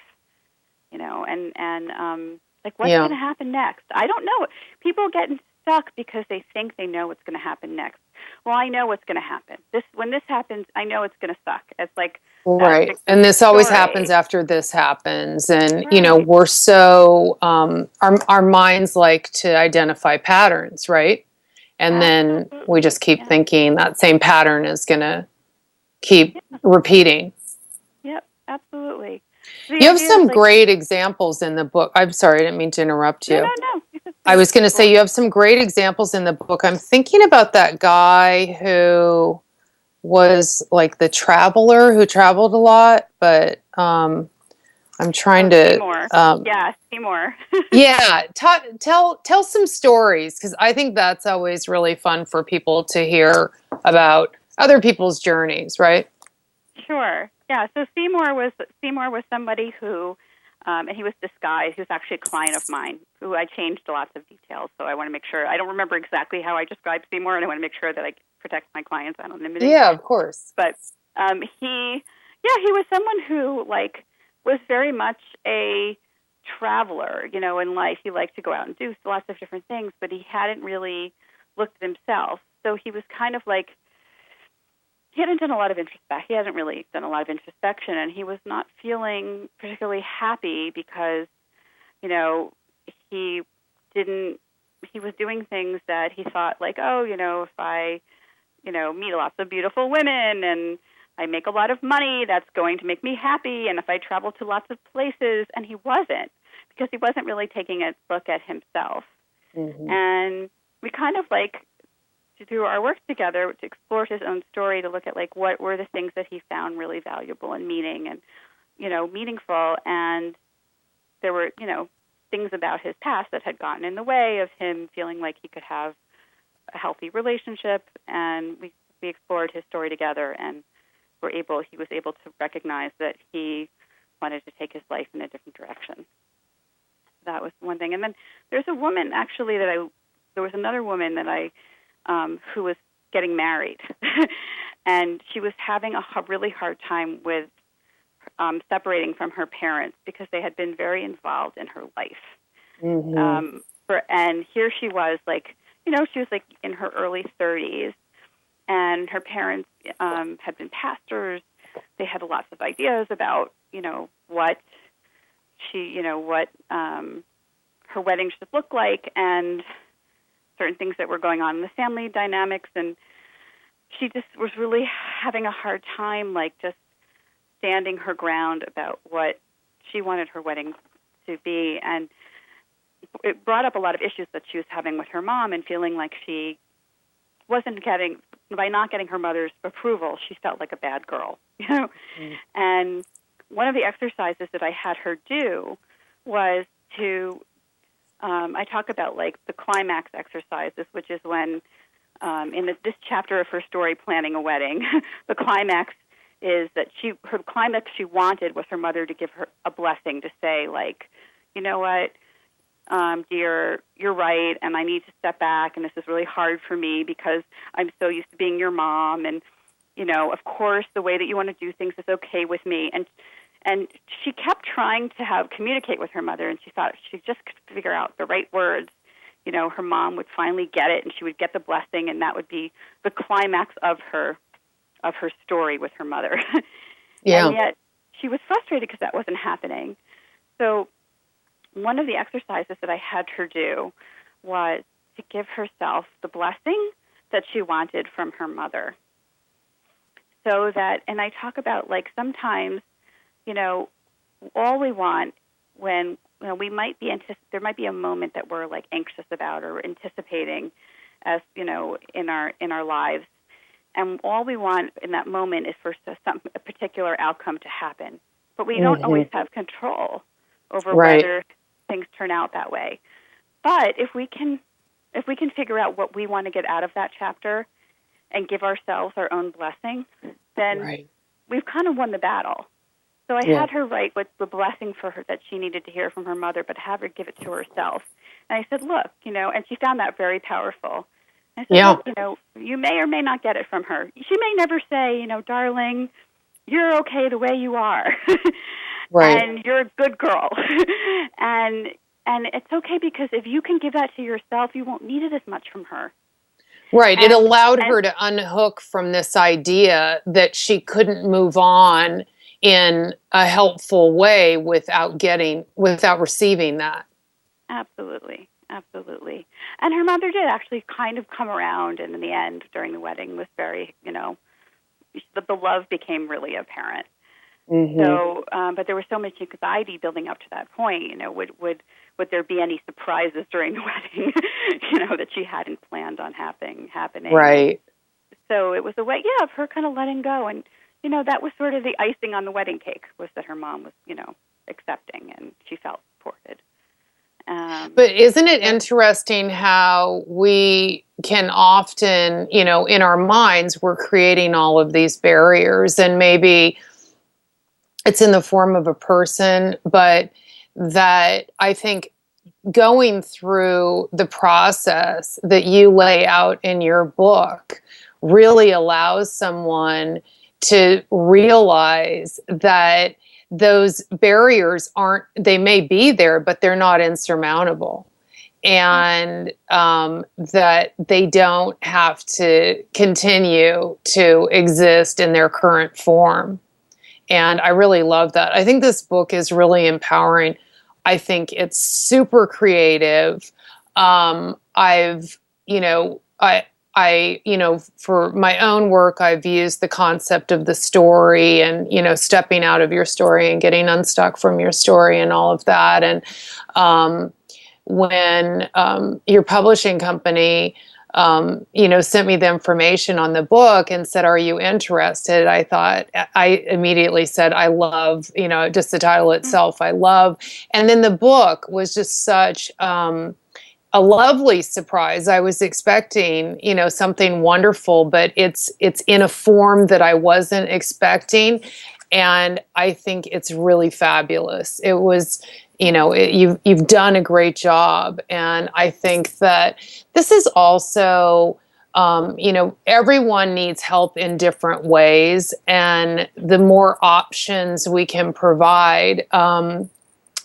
Speaker 4: like, what's going to happen next? I don't know. People get stuck because they think they know what's going to happen next. Well, I know what's going to happen. When this happens, I know it's going to suck. It's like,
Speaker 3: right. And this always happens after this happens. And, we're so, our minds like to identify patterns, right? And then we just keep thinking that same pattern is going to keep repeating.
Speaker 4: Yep, absolutely.
Speaker 3: You have some great examples in the book. I'm sorry, I didn't mean to interrupt you.
Speaker 4: No.
Speaker 3: I was going to say you have some great examples in the book. I'm thinking about that guy who was like the traveler who traveled a lot, but I'm trying to.
Speaker 4: Seymour. Seymour.
Speaker 3: Yeah, tell some stories, because I think that's always really fun for people to hear about other people's journeys, right?
Speaker 4: Sure. Yeah. So Seymour was somebody who, and he was disguised. He was actually a client of mine who I changed lots of details. So I want to make sure, I don't remember exactly how I described Seymour, and I want to make sure that I protect my clients' anonymity.
Speaker 3: Yeah, of course.
Speaker 4: But he was someone who, like, was very much a traveler, in life. He liked to go out and do lots of different things, but he hadn't really looked at himself. So he was kind of like, he hadn't done a lot of he hadn't really done a lot of introspection, and he was not feeling particularly happy because, he was doing things that he thought, like, oh, if I, meet lots of beautiful women and I make a lot of money, that's going to make me happy, and if I travel to lots of places, and he wasn't, because he wasn't really taking a look at himself. Mm-hmm. And we kind of, like, to do our work together, to explore his own story, to look at, like, what were the things that he found really valuable and meaningful. And there were, things about his past that had gotten in the way of him feeling like he could have a healthy relationship. And we explored his story together, and he was able to recognize that he wanted to take his life in a different direction. That was one thing. And then there's a woman, actually, there was another woman that who was getting married, and she was having a really hard time with separating from her parents because they had been very involved in her life. Mm-hmm. And here she was, she was in her early 30s, and her parents had been pastors. They had lots of ideas about, what her wedding should look like, and certain things that were going on in the family dynamics. And she just was really having a hard time, just standing her ground about what she wanted her wedding to be. And it brought up a lot of issues that she was having with her mom, and feeling like she wasn't by not getting her mother's approval, she felt like a bad girl, Mm-hmm. And one of the exercises that I had her do was to, I talk about the climax exercises, which is when, in this chapter of her story, Planning a Wedding, the climax is that her climax she wanted was her mother to give her a blessing, to say, you know what, dear, you're right, and I need to step back, and this is really hard for me because I'm so used to being your mom, and, of course, the way that you want to do things is okay with me. And she kept trying to communicate with her mother, and she thought if she just could figure out the right words, her mom would finally get it, and she would get the blessing, and that would be the climax of her story with her mother. Yeah. And yet she was frustrated because that wasn't happening. So one of the exercises that I had her do was to give herself the blessing that she wanted from her mother. So that, and I talk about sometimes, all we want when we might be there might be a moment that we're anxious about or anticipating, as in our lives, and all we want in that moment is for a particular outcome to happen, but we don't always have control over whether things turn out that way. But if we can figure out what we want to get out of that chapter and give ourselves our own blessing, then we've kind of won the battle. So I had her write what the blessing for her that she needed to hear from her mother, but have her give it to herself. And I said, look, and she found that very powerful. I said, look, you may or may not get it from her. She may never say, darling, you're okay the way you are. And you're a good girl. and it's okay, because if you can give that to yourself, you won't need it as much from her.
Speaker 3: Right. It allowed her to unhook from this idea that she couldn't move on in a helpful way without receiving that.
Speaker 4: Absolutely. Absolutely. And her mother did actually kind of come around, and in the end, during the wedding, was very, the love became really apparent. Mm-hmm. So, but there was so much anxiety building up to that point. Would there be any surprises during the wedding, that she hadn't planned on happening?
Speaker 3: Right.
Speaker 4: So it was a way, of her kind of letting go. And, that was sort of the icing on the wedding cake, was that her mom was, accepting, and she felt supported.
Speaker 3: But isn't it interesting how we can often, in our minds, we're creating all of these barriers, and maybe it's in the form of a person, but that I think going through the process that you lay out in your book really allows someone to realize that those barriers they may be there, but they're not insurmountable. And that they don't have to continue to exist in their current form. And I really love that. I think this book is really empowering. I think it's super creative. For my own work, I've used the concept of the story and, stepping out of your story and getting unstuck from your story and all of that. And when your publishing company sent me the information on the book and said, "Are you interested?" I immediately said, "I love," just the title itself, I love. And then the book was just such a lovely surprise. I was expecting, something wonderful, but it's in a form that I wasn't expecting. And I think it's really fabulous. It was, you've done a great job. And I think that this is also, everyone needs help in different ways. And the more options we can provide,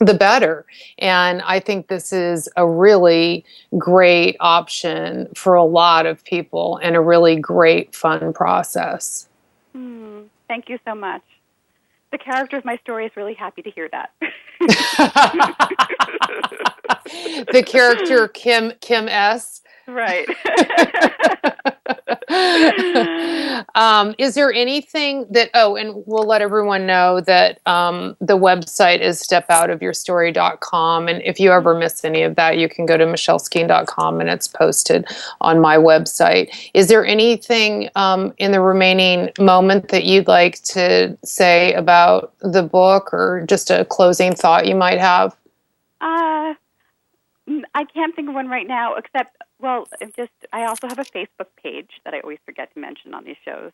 Speaker 3: the better. And I think this is a really great option for a lot of people and a really great, fun process.
Speaker 4: Thank you so much. The character of my story is really happy to hear that.
Speaker 3: The character Kim S.
Speaker 4: Right.
Speaker 3: Is there anything that, and we'll let everyone know that the website is stepoutofyourstory.com. And if you ever miss any of that, you can go to michelleskeen.com and it's posted on my website. Is there anything in the remaining moment that you'd like to say about the book, or just a closing thought you might have?
Speaker 4: I can't think of one right now, except, I also have a Facebook page that I always forget to mention on these shows,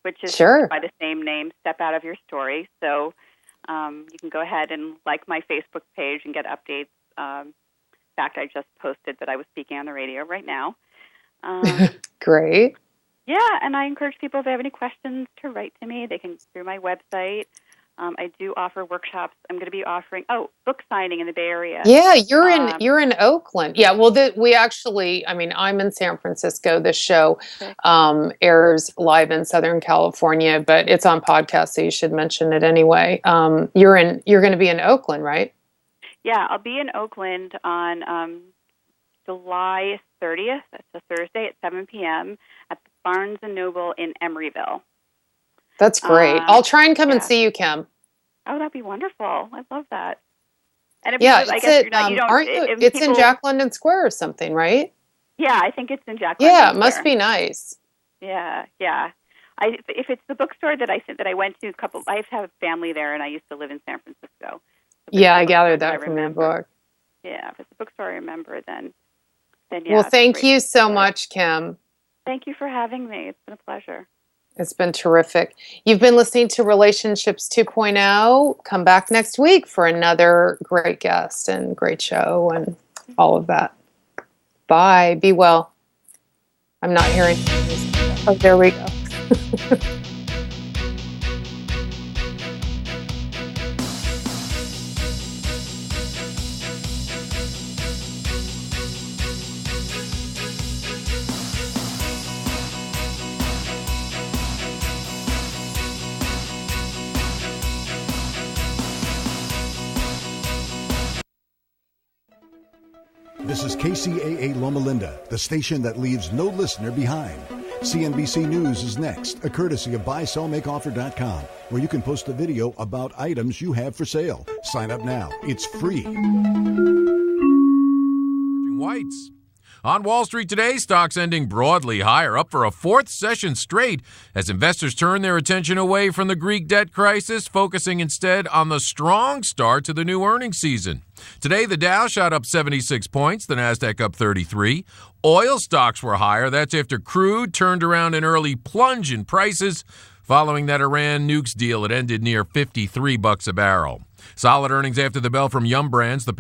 Speaker 4: which is by the same name, Step Out of Your Story. So you can go ahead and like my Facebook page and get updates. In fact, I just posted that I was speaking on the radio right now.
Speaker 3: Great.
Speaker 4: Yeah, and I encourage people, if they have any questions, to write to me. They can through my website. I do offer workshops. I'm going to be offering book signing in the Bay Area.
Speaker 3: Yeah, you're in Oakland. Yeah, well, we actually, I'm in San Francisco. This show airs live in Southern California, but it's on podcast, so you should mention it anyway. You're going to be in Oakland, right?
Speaker 4: Yeah, I'll be in Oakland on July 30th. That's a Thursday at 7 p.m. at the Barnes & Noble in Emeryville.
Speaker 3: That's great. I'll try and come and see you, Kim.
Speaker 4: Oh, that'd be wonderful. I love that. And
Speaker 3: it's in Jack London Square or something, right?
Speaker 4: Yeah, I think it's in Jack London Square.
Speaker 3: Yeah, it must be nice.
Speaker 4: Yeah. If it's the bookstore that I went to I have family there, and I used to live in San Francisco. So
Speaker 3: I gathered that from your book.
Speaker 4: Yeah, if it's the bookstore I remember, then yeah.
Speaker 3: Well, thank you so much, Kim.
Speaker 4: Thank you for having me. It's been a pleasure.
Speaker 3: It's been terrific. You've been listening to Relationships 2.0. Come back next week for another great guest and great show and all of that. Bye. Be well. I'm not hearing. Oh, there we go.
Speaker 1: This is KCAA Loma Linda, the station that leaves no listener behind. CNBC News is next, a courtesy of buysellmakeoffer.com, where you can post a video about items you have for sale. Sign up now. It's free.
Speaker 11: Whites. On Wall Street today, stocks ending broadly higher, up for a fourth session straight as investors turn their attention away from the Greek debt crisis, focusing instead on the strong start to the new earnings season. Today, the Dow shot up 76 points, the Nasdaq up 33. Oil stocks were higher. That's after crude turned around an early plunge in prices. Following that Iran nukes deal, it ended near $53 a barrel. Solid earnings after the bell from Yum Brands. The